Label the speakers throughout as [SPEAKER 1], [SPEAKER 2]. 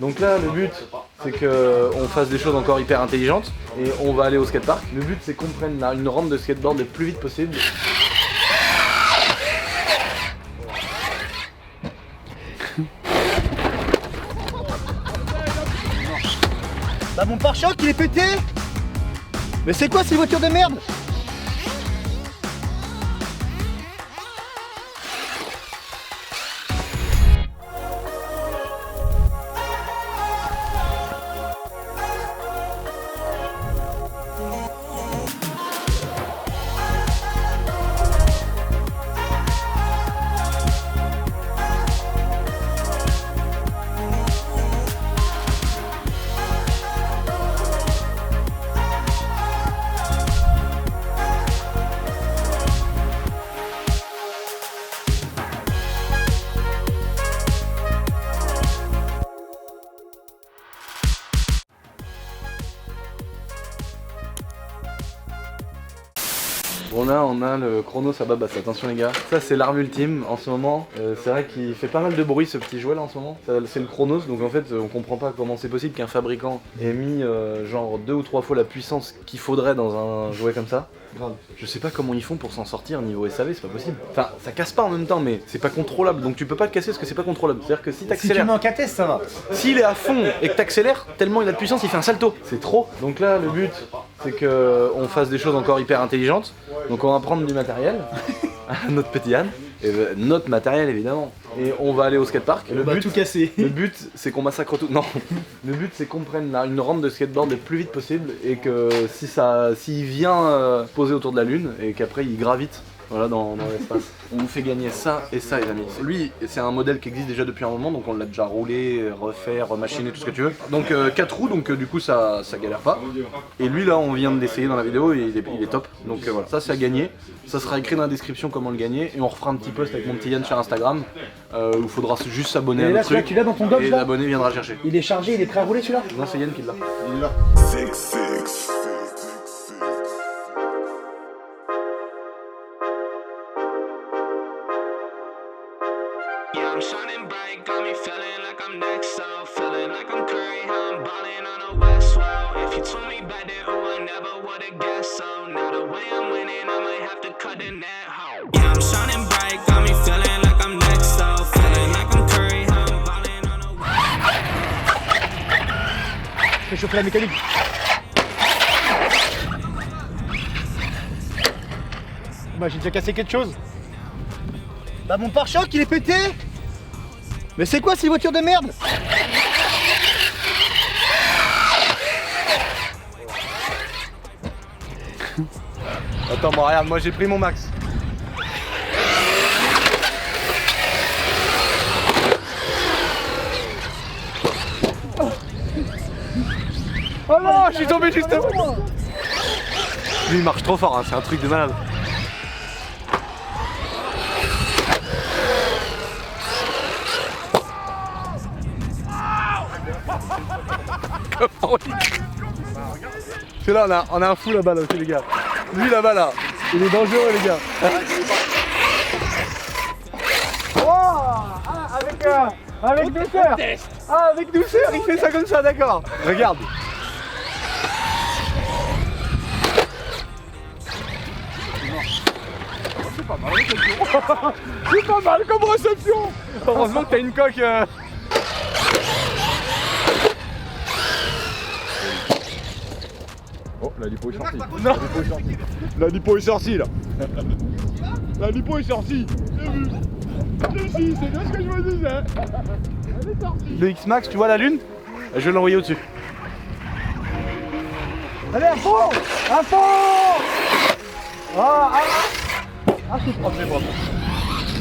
[SPEAKER 1] Donc là, le but, c'est qu'on fasse des choses encore hyper intelligentes et on va aller au skatepark. Le but, c'est qu'on prenne une rampe de skateboard le plus vite possible.
[SPEAKER 2] Bah mon pare-choc il est pété. Mais c'est quoi ces voitures de merde?
[SPEAKER 1] Bon là on a le Chronos à Babas, attention les gars. Ça c'est l'arme ultime en ce moment. C'est vrai qu'il fait pas mal de bruit ce petit jouet là en ce moment. C'est le Chronos, donc en fait on comprend pas comment c'est possible qu'un fabricant ait mis genre 2 ou 3 fois la puissance qu'il faudrait dans un jouet comme ça. Je sais pas comment ils font pour s'en sortir niveau SAV, c'est pas possible. Enfin ça casse pas en même temps mais c'est pas contrôlable, donc tu peux pas le casser parce que c'est pas contrôlable. C'est à dire que si t'accélères...
[SPEAKER 2] Si tu mets en KTS ça va.
[SPEAKER 1] S'il est à fond et que t'accélères, tellement il a de puissance il fait un salto. C'est trop. Donc là le but c'est qu'on fasse des choses encore hyper intelligentes. Donc on va prendre du matériel, notre petit Yann, et notre matériel évidemment. Et on va aller au skatepark.
[SPEAKER 2] On va tout casser.
[SPEAKER 1] Le but c'est qu'on massacre tout. Non, le but c'est qu'on prenne une rampe de skateboard le plus vite possible et que s'il vient poser autour de la lune et qu'après il gravite. Voilà, dans l'espace. On vous fait gagner ça et ça, les amis. Lui, c'est un modèle qui existe déjà depuis un moment, donc on l'a déjà roulé, refait, remachiné, tout ce que tu veux. Donc 4 roues, donc du coup ça galère pas. Et lui là, on vient de l'essayer dans la vidéo et il est top. Donc voilà, ça c'est à gagner. Ça sera écrit dans la description comment le gagner. Et on refera un petit post avec mon petit Yann sur Instagram où il faudra juste s'abonner à notre truc.
[SPEAKER 2] Tu l'as dans ton doc
[SPEAKER 1] et
[SPEAKER 2] là
[SPEAKER 1] l'abonné viendra chercher.
[SPEAKER 2] Il est chargé, il est prêt à rouler celui-là?
[SPEAKER 1] Non, c'est Yann qui l'a.
[SPEAKER 2] Il est là.
[SPEAKER 3] I'm shining bright, got me feeling like I'm next, so feeling like I'm Curry, how I'm balling on the West Wall. If you told me back then, oh, I never would've guessed, so now the way I'm winning, I might have to cut the net home. Yeah, I'm shining bright, got me feeling like I'm next, so feeling like I'm Curry, how I'm balling on the West.
[SPEAKER 2] Je vais chauffer la mécanique. Bah j'ai déjà cassé quelque chose. Bah mon pare-choc il est pété. Mais c'est quoi ces voitures de merde?
[SPEAKER 1] Attends, bon, regarde, moi j'ai pris mon max. Oh non, je suis tombé juste avant. Lui il marche trop fort, hein, c'est un truc de malade. C'est là, on a un fou là-bas, là, aussi, les gars. Lui là-bas, là, il est dangereux, les gars.
[SPEAKER 2] Avec douceur.
[SPEAKER 1] Ah, avec douceur, il fait ça comme ça, d'accord. Regarde. C'est pas mal, réception. C'est pas mal comme réception. Heureusement que t'as une coque. Oh, la lipo est sortie. Non. La lipo est sortie là. La lipo est sortie. J'ai vu. Si, c'est bien ce que je me disais. Elle est sortie. Le X-Max, tu vois la lune? Je vais l'envoyer au-dessus.
[SPEAKER 2] Allez à fond. À fond. C'est propre, c'est propre.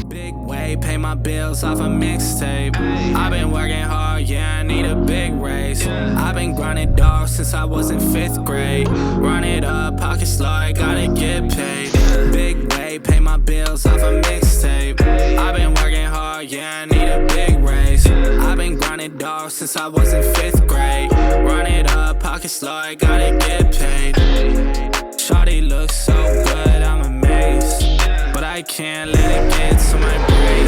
[SPEAKER 3] Big way, pay my bills off a mixtape. I've been working hard, yeah, I need a big raise. I've been grinding dog since I was in 5th grade. Run it up, pockets low, gotta get paid. Big way, pay my bills off a mixtape. I've been working hard, yeah, I need a big raise. I've been grinding dog since I was in 5th grade. Run it up, pockets low, gotta get paid. Shawty looks so good, I'm amazed. But I can't let it get to my brain.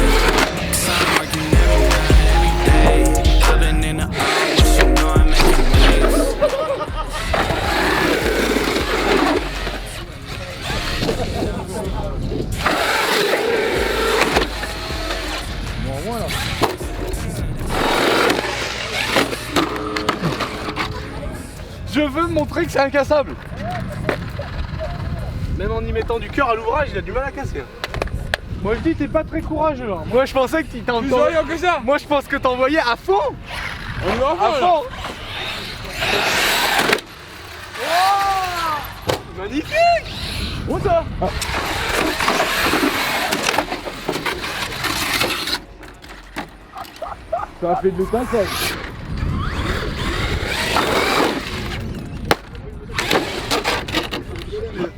[SPEAKER 3] 'Cause I'm working every night, every day. I've been in the
[SPEAKER 1] Je veux montrer que c'est incassable. Même en y mettant du cœur à l'ouvrage, il a du mal à casser.
[SPEAKER 2] Moi je dis t'es pas très courageux là.
[SPEAKER 1] Moi je pensais que t'en...
[SPEAKER 2] Plus orienté que ça.
[SPEAKER 1] Moi je pense que t'envoyais à fond.
[SPEAKER 2] On y va
[SPEAKER 1] À fond. Oh, magnifique.
[SPEAKER 2] Où ça? Ça a fait de l'étincelle.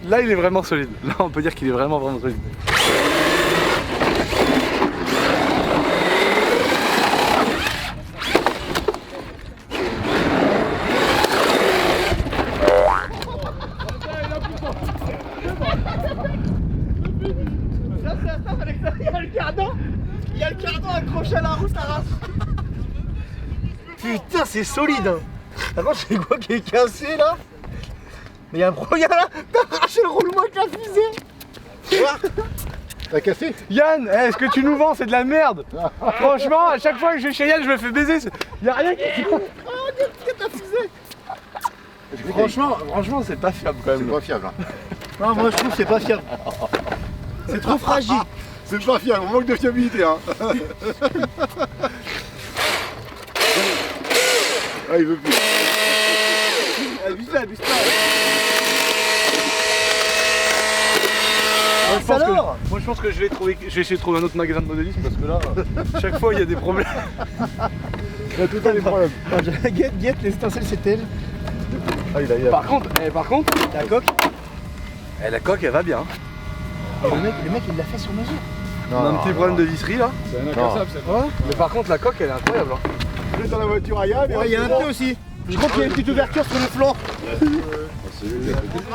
[SPEAKER 1] Là il est vraiment solide. Là on peut dire qu'il est vraiment solide.
[SPEAKER 2] Là c'est la table à l'extérieur, il y a le cardan. Il y a le cardan accroché à la roue, ça rase. Putain c'est solide hein. Attends, c'est quoi qui est cassé là? Mais il y a un problème là. T'as arraché le roulement avec la fusée. T'as cassé?
[SPEAKER 1] Yann, ce que tu nous vends c'est de la merde. Franchement, à chaque fois que je vais chez Yann, je me fais baiser. Y'a rien qui...
[SPEAKER 2] Oh, qu'est-ce que t'as fusée?
[SPEAKER 1] Franchement, c'est pas fiable quand même.
[SPEAKER 4] C'est pas fiable. Hein.
[SPEAKER 2] Non, moi je trouve que c'est pas fiable. C'est trop fragile.
[SPEAKER 4] C'est pas fiable, on manque de fiabilité. Hein. Ah, il veut plus.
[SPEAKER 2] Abuse-toi, abuse-toi.
[SPEAKER 1] Moi je pense que je vais essayer de trouver un autre magasin de modélisme parce que là, chaque fois il y a des problèmes.
[SPEAKER 4] Il y a tout le temps des problèmes.
[SPEAKER 2] Guette, les étincelles c'est elle.
[SPEAKER 4] Ah, il a...
[SPEAKER 1] Par contre,
[SPEAKER 2] La coque.
[SPEAKER 1] la coque elle va bien.
[SPEAKER 2] Le mec il l'a fait sur mesure.
[SPEAKER 1] On a un petit problème de visserie là.
[SPEAKER 4] C'est un incassable cette fois.
[SPEAKER 1] Mais par contre la coque elle est incroyable. Hein.
[SPEAKER 4] Je vais dans la voiture à Yann.
[SPEAKER 2] Ouais, il y a un peu aussi. Je crois qu'il y a une petite ouverture sur le flanc.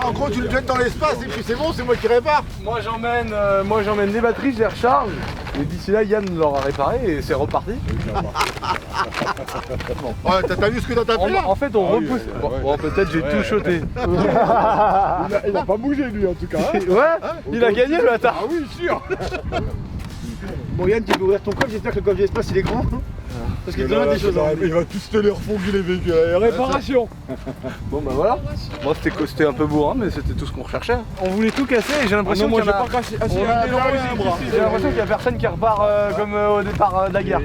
[SPEAKER 4] En gros, tu le jettes dans l'espace et puis c'est bon, c'est moi qui répare.
[SPEAKER 1] Moi j'emmène des batteries, je les recharge. Et d'ici là Yann l'aura réparé et c'est reparti.
[SPEAKER 4] Ouais, t'as vu ce que t'as tapé là?
[SPEAKER 1] En fait on repousse. Bon, peut-être j'ai tout shoté.
[SPEAKER 4] Il a pas bougé lui en tout cas. Hein.
[SPEAKER 1] Ouais, il a gagné le bâtard.
[SPEAKER 4] Ah oui, sûr.
[SPEAKER 2] Bon Yann, tu peux ouvrir ton coffre, j'espère que le coffre d'espace il est grand. Parce qu'il te demande des choses.
[SPEAKER 4] Il va tous te les refonguer les véhicules. Réparation.
[SPEAKER 1] Bon bah voilà. Moi c'était un peu bourrin mais c'était tout ce qu'on recherchait. On voulait tout casser et j'ai l'impression qu'il y en a... J'ai l'impression qu'il y a personne qui repart comme au départ de la guerre.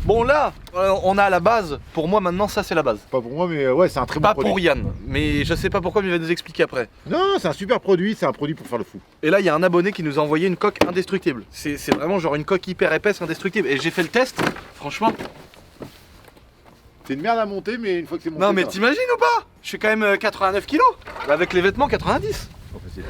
[SPEAKER 1] Bon là, on a la base. Pour moi maintenant ça c'est la base.
[SPEAKER 4] Pas pour moi mais ouais c'est un très bon
[SPEAKER 1] Pas
[SPEAKER 4] produit.
[SPEAKER 1] pour Yann, mais je sais pas pourquoi mais il va nous expliquer après.
[SPEAKER 4] Non c'est un super produit, c'est un produit pour faire le fou.
[SPEAKER 1] Et là il y a un abonné qui nous a envoyé une coque indestructible. C'est vraiment genre une coque hyper épaisse indestructible. Et j'ai fait le test, franchement.
[SPEAKER 4] C'est une merde à monter mais une fois que c'est monté...
[SPEAKER 1] Non mais
[SPEAKER 4] ça va.
[SPEAKER 1] t'imagines ou pas? Je fais quand même 89 kilos. Avec les vêtements 90.
[SPEAKER 4] Oh, facile.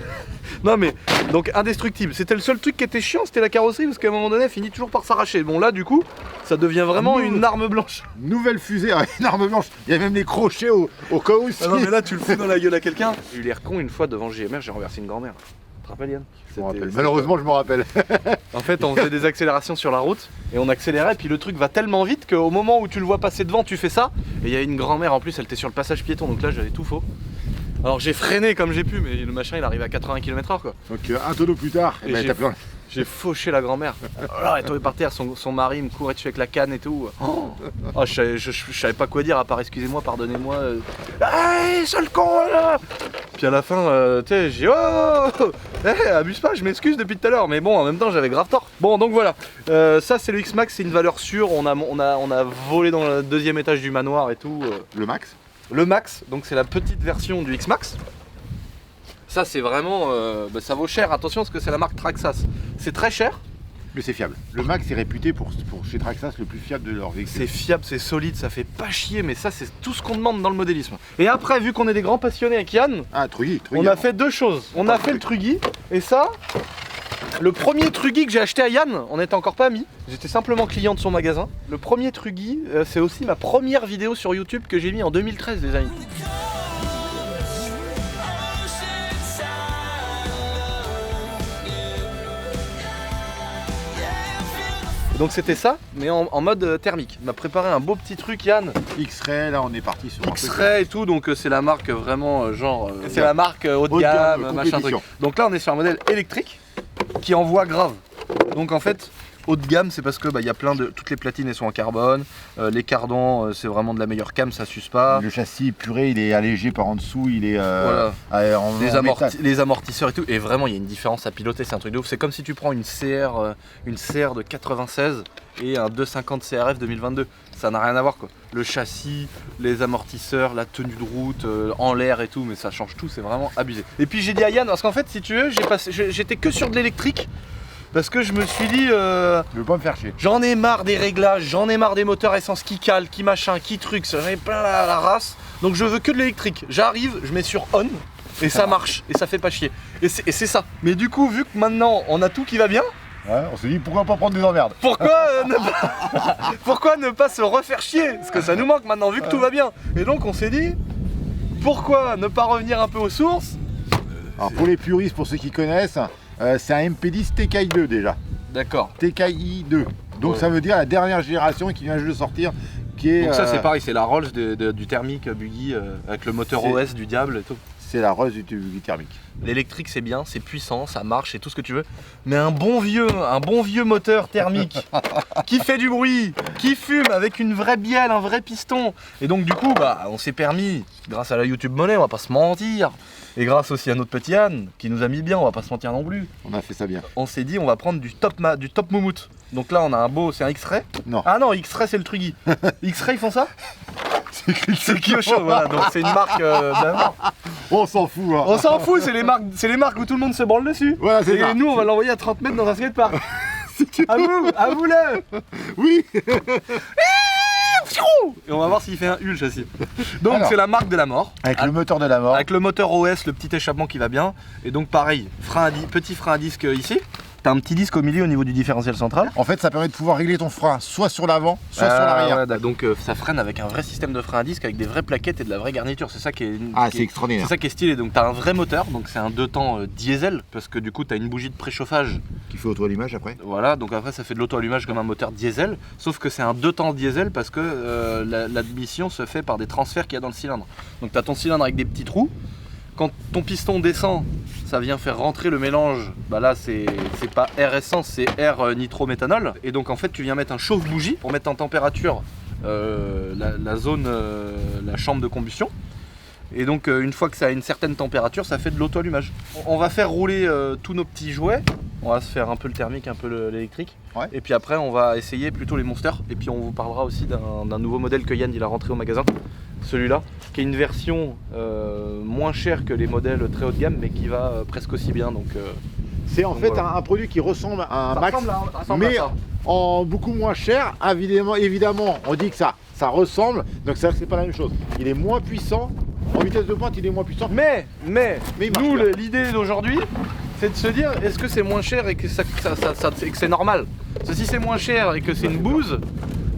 [SPEAKER 1] Non mais, donc indestructible, c'était le seul truc qui était chiant, c'était la carrosserie parce qu'à un moment donné elle finit toujours par s'arracher. Bon là du coup, ça devient vraiment une arme blanche.
[SPEAKER 4] Nouvelle fusée, une arme blanche. Il y a même les crochets au cas où.
[SPEAKER 1] Ah non mais là tu le fous dans la gueule à quelqu'un. J'ai eu l'air con une fois devant JMR, j'ai renversé une grand-mère. Tu te rappelles Yann?
[SPEAKER 4] Je me rappelle. Malheureusement je me rappelle.
[SPEAKER 1] En fait on faisait des accélérations sur la route et on accélérait puis le truc va tellement vite qu'au moment où tu le vois passer devant tu fais ça. Et il y a une grand-mère en plus, elle était sur le passage piéton donc là j'avais tout faux. Alors j'ai freiné comme j'ai pu mais le machin il arrive à 80 km/h quoi.
[SPEAKER 4] Donc un tonneau plus tard,
[SPEAKER 1] Et
[SPEAKER 4] t'as plus...
[SPEAKER 1] j'ai fauché la grand-mère. Alors elle est tombée par terre, son mari me courait dessus avec la canne et tout. Oh, je savais pas quoi dire à part excusez-moi, pardonnez-moi. Hey, sale con là. Puis à la fin, tu sais, j'ai oh, abuse pas, je m'excuse depuis tout à l'heure. Mais bon, en même temps, j'avais grave tort. Bon, donc voilà. Ça, c'est le X-Max, c'est une valeur sûre. On a volé dans le deuxième étage du manoir et tout.
[SPEAKER 4] Le max.
[SPEAKER 1] Le Max, donc c'est la petite version du X-Max. Ça c'est vraiment, ça vaut cher, attention parce que c'est la marque Traxxas. C'est très cher.
[SPEAKER 4] Mais c'est fiable. Le max est réputé pour chez Traxxas le plus fiable de leur véhicule.
[SPEAKER 1] C'est fiable, c'est solide, ça fait pas chier, mais ça c'est tout ce qu'on demande dans le modélisme. Et après, vu qu'on est des grands passionnés avec Yann,
[SPEAKER 4] Ah, Truggy.
[SPEAKER 1] on a fait deux choses. On a fait le Truggy, et ça, le premier Truggy que j'ai acheté à Yann, on n'était encore pas amis. J'étais simplement client de son magasin. Le premier Truggy, c'est aussi ma première vidéo sur YouTube que j'ai mis en 2013 les amis. Donc c'était ça, mais en mode thermique. Il m'a préparé un beau petit truc Yann.
[SPEAKER 4] X-Ray, là on est parti sur un truc.
[SPEAKER 1] X-Ray et tout, donc c'est la marque vraiment genre... c'est la marque haut de
[SPEAKER 4] Haut de
[SPEAKER 1] gamme,
[SPEAKER 4] gamme,
[SPEAKER 1] machin truc.
[SPEAKER 4] compétition.
[SPEAKER 1] Donc là on est sur un modèle électrique qui envoie grave. Donc en fait, haut de gamme, c'est parce que il y a plein de... Toutes les platines elles sont en carbone, les cardans c'est vraiment de la meilleure cam, ça s'use pas.
[SPEAKER 4] Le châssis puré, il est allégé par en dessous, il est
[SPEAKER 1] Voilà.
[SPEAKER 4] en métal.
[SPEAKER 1] Les amortisseurs et tout, et vraiment il y a une différence à piloter, c'est un truc de ouf. C'est comme si tu prends une CR de 96 et un 250 CRF 2022. Ça n'a rien à voir quoi. Le châssis, les amortisseurs, la tenue de route, en l'air et tout, mais ça change tout, c'est vraiment abusé. Et puis j'ai dit à Yann, parce qu'en fait si tu veux, j'étais que sur de l'électrique, parce que je me suis dit,
[SPEAKER 4] Je veux pas me faire chier.
[SPEAKER 1] j'en ai marre des réglages, j'en ai marre des moteurs essence qui calent, qui machin, qui trucs, j'en ai plein la race, donc je veux que de l'électrique. J'arrive, je mets sur on, et ça marche, et ça fait pas chier. Et c'est ça. Mais du coup, vu que maintenant on a tout qui va bien,
[SPEAKER 4] Ouais, on se dit pourquoi pas prendre des emmerdes.
[SPEAKER 1] pourquoi ne pas se refaire chier? Parce que ça nous manque maintenant, vu que tout va bien. Et donc on s'est dit, pourquoi ne pas revenir un peu aux sources?
[SPEAKER 4] Alors pour les puristes, pour ceux qui connaissent, c'est un MP10 TKI 2 déjà.
[SPEAKER 1] D'accord.
[SPEAKER 4] TKI 2. Donc
[SPEAKER 1] Ouais.
[SPEAKER 4] ça veut dire la dernière génération qui vient juste de sortir, qui est...
[SPEAKER 1] Donc ça c'est pareil, c'est la Rolls du thermique buggy avec le moteur
[SPEAKER 4] C'est-
[SPEAKER 1] OS du diable et tout.
[SPEAKER 4] C'est la Rolls du thermique.
[SPEAKER 1] L'électrique c'est bien, c'est puissant, ça marche, c'est tout ce que tu veux. Mais un bon vieux moteur thermique qui fait du bruit, qui fume avec une vraie bielle, un vrai piston. Et donc du coup on s'est permis, grâce à la YouTube Money, on va pas se mentir, et grâce aussi à notre petit Anne qui nous a mis bien, on va pas se mentir non plus.
[SPEAKER 4] On a fait ça bien.
[SPEAKER 1] On s'est dit on va prendre du top moumout. Donc là on a un beau, c'est un X-Ray.
[SPEAKER 4] Non.
[SPEAKER 1] Ah non, X-Ray c'est le Truggy. X-Ray ils font ça? C'est Kyosho, voilà, donc c'est une marque d'avant.
[SPEAKER 4] On s'en fout, hein.
[SPEAKER 1] On s'en fout, c'est les marques où tout le monde se branle dessus.
[SPEAKER 4] Voilà, c'est
[SPEAKER 1] Et
[SPEAKER 4] ça.
[SPEAKER 1] nous, on va l'envoyer à 30 mètres dans un skatepark. À vous le.
[SPEAKER 4] Oui.
[SPEAKER 1] Et on va voir s'il fait un hul châssis. Donc
[SPEAKER 4] Alors.
[SPEAKER 1] c'est la marque de la mort.
[SPEAKER 4] Avec le moteur de la mort.
[SPEAKER 1] Avec le moteur OS, le petit échappement qui va bien. Et donc pareil, petit frein à disque ici. T'as un petit disque au milieu au niveau du différentiel central.
[SPEAKER 4] En fait, ça permet de pouvoir régler ton frein soit sur l'avant, soit sur l'arrière.
[SPEAKER 1] Ouais, donc ça freine avec un vrai système de frein à disque avec des vraies plaquettes et de la vraie garniture. C'est ça qui est.
[SPEAKER 4] Ah,
[SPEAKER 1] qui
[SPEAKER 4] c'est
[SPEAKER 1] est-
[SPEAKER 4] extraordinaire.
[SPEAKER 1] C'est ça qui est stylé. Donc t'as un vrai moteur, donc c'est un 2 temps diesel parce que du coup t'as une bougie de préchauffage.
[SPEAKER 4] Qui fait auto-allumage après.
[SPEAKER 1] Voilà, donc après ça fait de l'auto-allumage comme un moteur diesel, sauf que c'est un 2 temps diesel parce que l'admission se fait par des transferts qu'il y a dans le cylindre. Donc tu as ton cylindre avec des petits trous, quand ton piston descend, ça vient faire rentrer le mélange, là c'est pas air essence, c'est air nitrométhanol, et donc en fait tu viens mettre un chauffe-bougie pour mettre en température la zone, la chambre de combustion. Et donc une fois que ça a une certaine température, ça fait de l'auto-allumage. On va faire rouler tous nos petits jouets. On va se faire un peu le thermique, un peu l'électrique.
[SPEAKER 4] Ouais.
[SPEAKER 1] Et puis après on va essayer plutôt les monsters. Et puis on vous parlera aussi d'un nouveau modèle que Yann il a rentré au magasin. Celui-là, qui est une version moins chère que les modèles très haut de gamme, mais qui va presque aussi bien. Donc
[SPEAKER 4] C'est en
[SPEAKER 1] Donc
[SPEAKER 4] fait
[SPEAKER 1] voilà.
[SPEAKER 4] un produit qui ressemble à un
[SPEAKER 1] ça
[SPEAKER 4] Max,
[SPEAKER 1] ressemble
[SPEAKER 4] mais
[SPEAKER 1] à ça.
[SPEAKER 4] en beaucoup moins cher. Évidemment, on dit que ça ressemble, donc c'est vrai que c'est pas la même chose. Il est moins puissant, en vitesse de pointe il est moins puissant.
[SPEAKER 1] Mais
[SPEAKER 4] il marche
[SPEAKER 1] nous,
[SPEAKER 4] bien.
[SPEAKER 1] l'idée d'aujourd'hui, c'est de se dire, est-ce que c'est moins cher et que, et que c'est normal? Parce que si c'est moins cher et que c'est une bouse,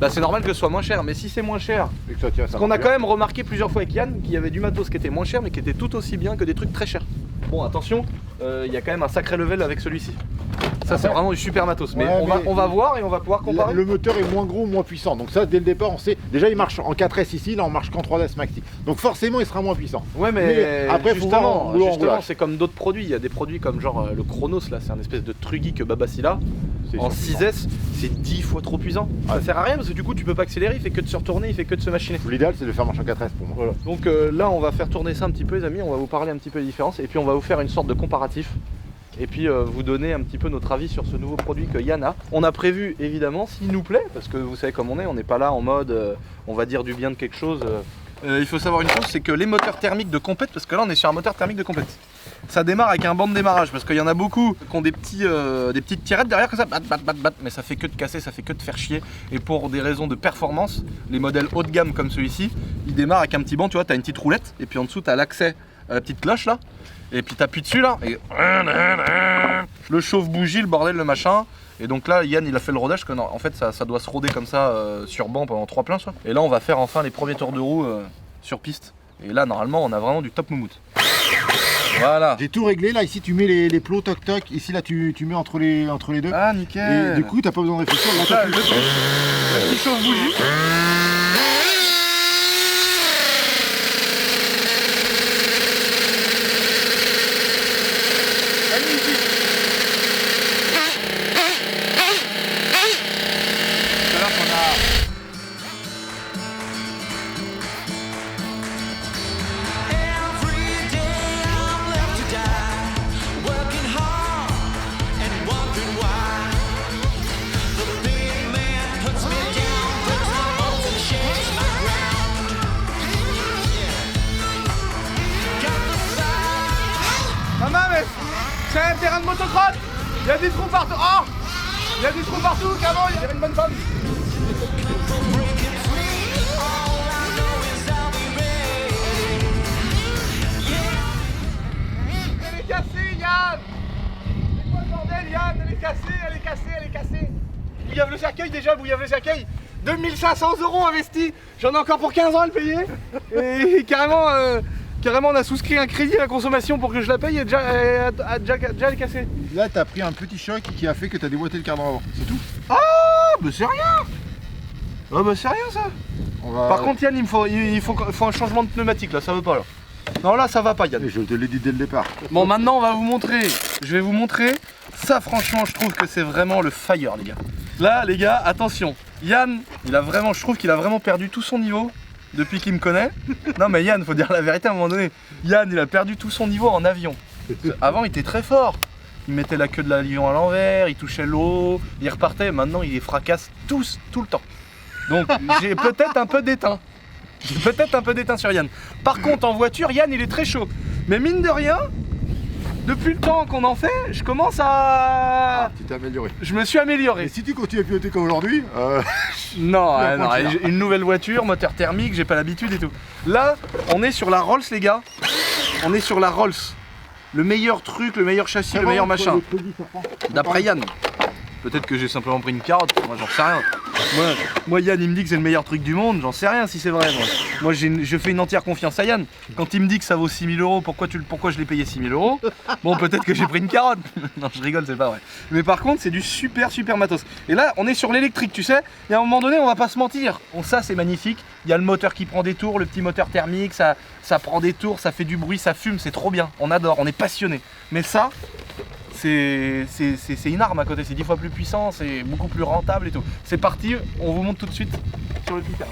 [SPEAKER 1] c'est normal que ce soit moins cher. Mais si c'est moins cher,
[SPEAKER 4] Et que ça tient, ça
[SPEAKER 1] parce qu'on a
[SPEAKER 4] marche
[SPEAKER 1] quand
[SPEAKER 4] bien.
[SPEAKER 1] même remarqué plusieurs fois avec Yann qu'il y avait du matos qui était moins cher mais qui était tout aussi bien que des trucs très chers. Bon, attention, il y a quand même un sacré level avec celui-ci. Ça c'est
[SPEAKER 4] Après-
[SPEAKER 1] vraiment du super matos. Mais,
[SPEAKER 4] Ouais,
[SPEAKER 1] on va voir et on va pouvoir comparer.
[SPEAKER 4] Le moteur est moins gros, moins puissant. Donc ça, dès le départ, on sait. Déjà, il marche en 4S ici, là, on marche qu'en 3S Maxi. Donc forcément, il sera moins puissant.
[SPEAKER 1] Ouais, mais
[SPEAKER 4] Mais après, faut voir en roulant en
[SPEAKER 1] justement
[SPEAKER 4] roulage.
[SPEAKER 1] c'est comme d'autres produits. Il y a des produits comme genre le Chronos, là, c'est un espèce de Truggy que Babassi a.
[SPEAKER 4] C'est
[SPEAKER 1] En
[SPEAKER 4] sûr.
[SPEAKER 1] 6S, c'est 10 fois trop puissant. Ça sert à rien parce que du coup, tu peux pas accélérer, il fait que de se retourner, il fait que de se machiner.
[SPEAKER 4] L'idéal, c'est de le faire marcher en 4S pour moi.
[SPEAKER 1] Voilà. Donc là, on va faire tourner ça un petit peu, les amis. On va vous parler un petit peu des différences et puis on va vous faire une sorte de comparatif. Et puis vous donner un petit peu notre avis sur ce nouveau produit que Yann a. On a prévu évidemment, s'il nous plaît, parce que vous savez comme on n'est pas là en mode on va dire du bien de quelque chose. Il faut savoir une chose, c'est que les moteurs thermiques de compète, parce que là on est sur un moteur thermique de compète, ça démarre avec un banc de démarrage, parce qu'il y en a beaucoup qui ont des petites tirettes derrière comme ça, bat, mais ça fait que de casser, ça fait que de faire chier. Et pour des raisons de performance, les modèles haut de gamme comme celui-ci, ils démarrent avec un petit banc, tu vois, t'as une petite roulette, et puis en dessous t'as l'accès à la petite cloche là, et puis t'appuies dessus là, et le chauffe-bougie, le bordel, le machin. Et donc là, Yann il a fait le rodage, que non, en fait ça doit se roder comme ça sur banc pendant 3 pleins. Soit. Et là, on va faire enfin les premiers tours de roue sur piste. Et là, normalement, on a vraiment du top moumout. Voilà.
[SPEAKER 4] J'ai tout réglé. Là, ici, tu mets les plots toc-toc. Ici, là, tu mets entre les deux.
[SPEAKER 1] Ah, nickel.
[SPEAKER 4] Et du coup, t'as pas besoin de réfléchir. Là,
[SPEAKER 1] ça,
[SPEAKER 4] t'as
[SPEAKER 1] le
[SPEAKER 4] plus-
[SPEAKER 1] petit chauffe-bougie. Magnifique. Il y a des trous partout. Oh, il y a des trous partout, qu'avant il y avait une bonne femme. Elle est cassée, Yann. C'est quoi le bordel, Yann? Elle est cassée, elle est cassée, elle est cassée. Bouillave le cercueil déjà, bouillave le cercueil. 2500 € investis. J'en ai encore pour 15 ans à le payer. Et carrément, on a souscrit un crédit à la consommation pour que je la paye et déjà elle est cassée.
[SPEAKER 4] Là, t'as pris un petit choc qui a fait que t'as déboîté le cadran avant, c'est tout.
[SPEAKER 1] Ah, bah c'est rien. Ah bah c'est rien ça. Par contre Yann, il faut un changement de pneumatique là, ça veut pas là. Non là ça va pas Yann.
[SPEAKER 4] Je te l'ai dit dès le départ.
[SPEAKER 1] Bon maintenant on va vous montrer, je vais vous montrer. Ça franchement je trouve que c'est vraiment le fire les gars. Là les gars, attention, Yann, je trouve qu'il a vraiment perdu tout son niveau depuis qu'il me connaît. Non mais Yann, faut dire la vérité à un moment donné. Yann il a perdu tout son niveau en avion. Avant il était très fort. Il mettait la queue de l'avion à l'envers, il touchait l'eau, il repartait, maintenant il les fracasse tous, tout le temps. Donc j'ai peut-être un peu d'éteint. J'ai peut-être un peu d'éteint sur Yann. Par contre en voiture, Yann il est très chaud. Mais mine de rien, depuis le temps qu'on en fait, je commence à...
[SPEAKER 4] Tu t'es amélioré.
[SPEAKER 1] Je me suis amélioré.
[SPEAKER 4] Et si tu continues à piloter comme aujourd'hui,
[SPEAKER 1] Non, j'ai une nouvelle voiture, moteur thermique, j'ai pas l'habitude et tout. Là, on est sur la Rolls les gars. On est sur la Rolls. Le meilleur truc, le meilleur châssis, le meilleur machin. D'après Yann. Peut-être que j'ai simplement pris une carotte, moi j'en sais rien. Moi Yann il me dit que c'est le meilleur truc du monde, j'en sais rien si c'est vrai moi. Je fais une entière confiance à Yann. Quand il me dit que ça vaut 6 000 €, pourquoi je l'ai payé 6 000 €? Bon peut-être que j'ai pris une carotte. Non je rigole, c'est pas vrai. Mais par contre c'est du super matos. Et là on est sur l'électrique tu sais, et à un moment donné on va pas se mentir. Bon ça c'est magnifique, il y a le moteur qui prend des tours, le petit moteur thermique, ça prend des tours, ça fait du bruit, ça fume, c'est trop bien. On adore, on est passionné. Mais ça... c'est une arme à côté, c'est 10 fois plus puissant, c'est beaucoup plus rentable et tout. C'est parti, on vous monte tout de suite sur le petit terrain.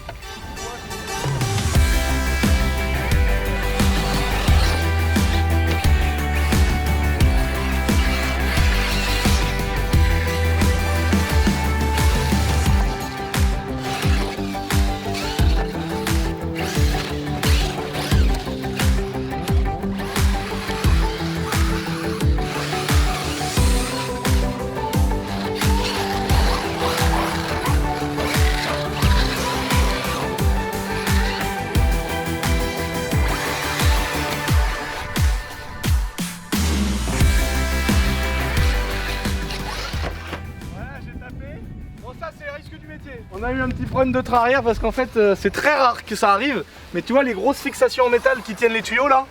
[SPEAKER 1] On a eu un petit problème de train arrière parce qu'en fait c'est très rare que ça arrive. Mais tu vois les grosses fixations en métal qui tiennent les tuyaux là.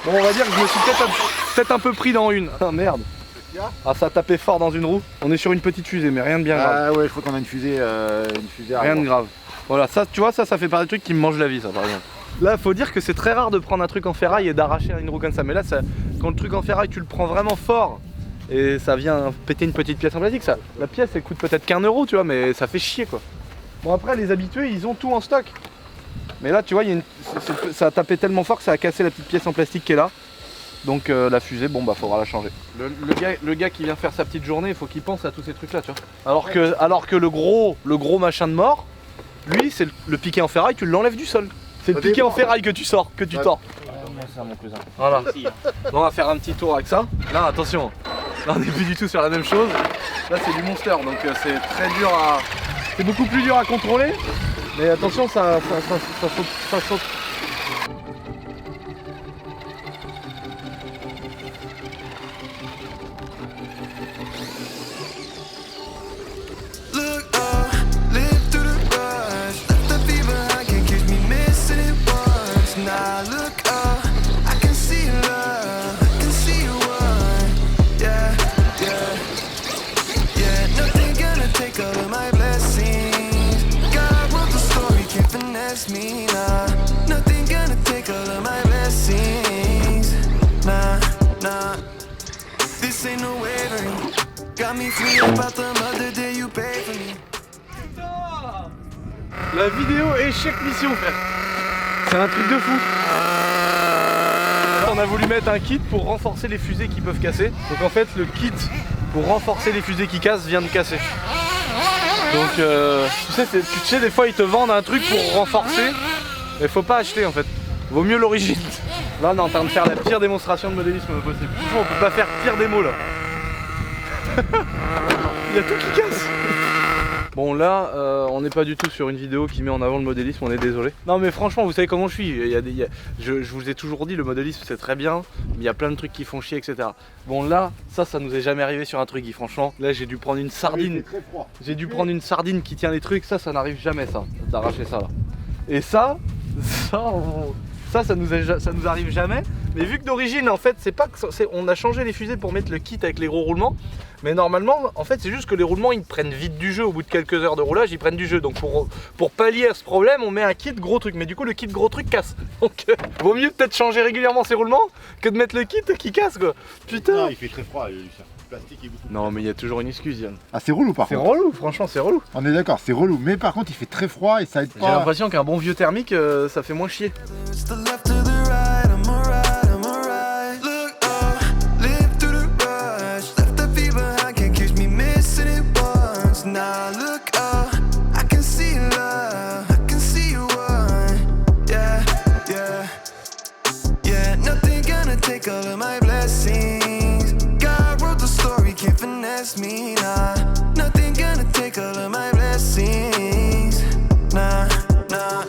[SPEAKER 1] Bon on va dire que je me suis peut-être un peu pris dans une. Ah merde. Ah ça a tapé fort dans une roue. On est sur une petite fusée mais rien de bien grave.
[SPEAKER 4] Ah ouais, je crois qu'on a une fusée
[SPEAKER 1] rien de grave. Voilà ça tu vois ça fait partie des trucs qui me mangent la vie ça par exemple. Là faut dire que c'est très rare de prendre un truc en ferraille et d'arracher une roue comme ça. Mais là quand le truc en ferraille tu le prends vraiment fort et ça vient péter une petite pièce en plastique ça. La pièce elle coûte peut-être qu'1 € tu vois mais ça fait chier quoi. Bon après les habitués ils ont tout en stock. Mais là tu vois ça a tapé tellement fort que ça a cassé la petite pièce en plastique qui est là. Donc la fusée bon bah faudra la changer. Le gars qui vient faire sa petite journée il faut qu'il pense à tous ces trucs là tu vois. Alors que le gros machin de mort, lui c'est le piqué en ferraille tu l'enlèves du sol. C'est le piqué en ferraille que tu sors, que tu tords. Ça mon cousin. Voilà. On va faire un petit tour avec ça. Là attention, là on n'est plus du tout sur la même chose. Là c'est du monster donc c'est très dur à... C'est beaucoup plus dur à contrôler. Mais attention ça saute.
[SPEAKER 3] Me, nah. Nothing gonna take all of my blessings. Nah. This ain't no wavering. Got me free about the other day you paid for me.
[SPEAKER 1] La vidéo échec mission frère. C'est un truc de fou. On a voulu mettre un kit pour renforcer les fusées qui peuvent casser. Donc en fait le kit pour renforcer les fusées qui cassent vient de casser. Donc tu sais des fois ils te vendent un truc pour renforcer mais faut pas acheter en fait, vaut mieux l'origine. Là on est en train de faire la pire démonstration de modélisme possible. On peut pas faire pire démo là. Il y a tout qui casse. Bon là, on n'est pas du tout sur une vidéo qui met en avant le modélisme, on est désolé. Non mais franchement, vous savez comment je suis. Je vous ai toujours dit, le modélisme c'est très bien, mais il y a plein de trucs qui font chier, etc. Bon là, ça nous est jamais arrivé sur un truc, Guy. Franchement, là j'ai dû prendre une sardine. J'ai dû prendre une sardine qui tient les trucs, ça n'arrive jamais ça, d'arracher ça là. Et ça nous arrive jamais. Mais vu que d'origine, en fait, c'est pas que on a changé les fusées pour mettre le kit avec les gros roulements. Mais normalement, en fait, c'est juste que les roulements, ils prennent vite du jeu. Au bout de quelques heures de roulage, ils prennent du jeu. Donc pour pallier à ce problème, on met un kit gros truc. Mais du coup, le kit gros truc casse. Donc vaut mieux peut-être changer régulièrement ses roulements que de mettre le kit qui casse, quoi. Putain.
[SPEAKER 4] Non, il fait très froid, Lucien. Le plastique est beaucoup.
[SPEAKER 1] Non, mais il y a toujours une excuse, Yann.
[SPEAKER 4] Ah, c'est relou par
[SPEAKER 1] C'est
[SPEAKER 4] contre.
[SPEAKER 1] relou, franchement, c'est relou.
[SPEAKER 4] On est d'accord, c'est relou. Mais par contre, il fait très froid et ça aide
[SPEAKER 1] J'ai
[SPEAKER 4] pas.
[SPEAKER 1] l'impression qu'un bon vieux thermique, ça fait moins chier.
[SPEAKER 3] It's the left to the right, I'm alright. Look up, live through the rush. Left the feet behind, can't catch me missing it once. Now look up, I can see love, I can see you one. Yeah, yeah, yeah. Nothing gonna take all of my blessings. God wrote the story, can't finesse me, nah. Nothing gonna take all of my blessings, nah, nah.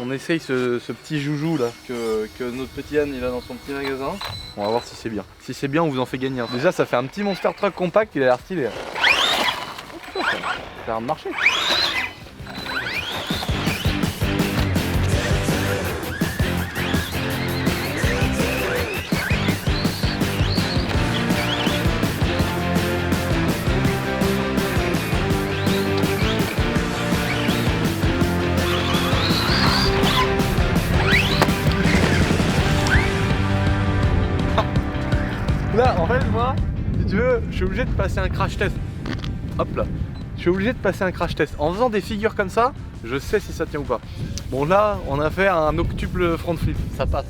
[SPEAKER 1] On essaye ce petit joujou là que notre petit Yann il a dans son petit magasin. On va voir si c'est bien. Si c'est bien, on vous en fait gagner un. Déjà ça fait un petit Monster Truck compact, il a l'air stylé. Oh, putain, ça a l'air de marcher. Là, en fait, moi, si tu veux, je suis obligé de passer un crash test. Hop là. Je suis obligé de passer un crash test. En faisant des figures comme ça, je sais si ça tient ou pas. Bon là, on a fait un octuple front flip. Ça passe.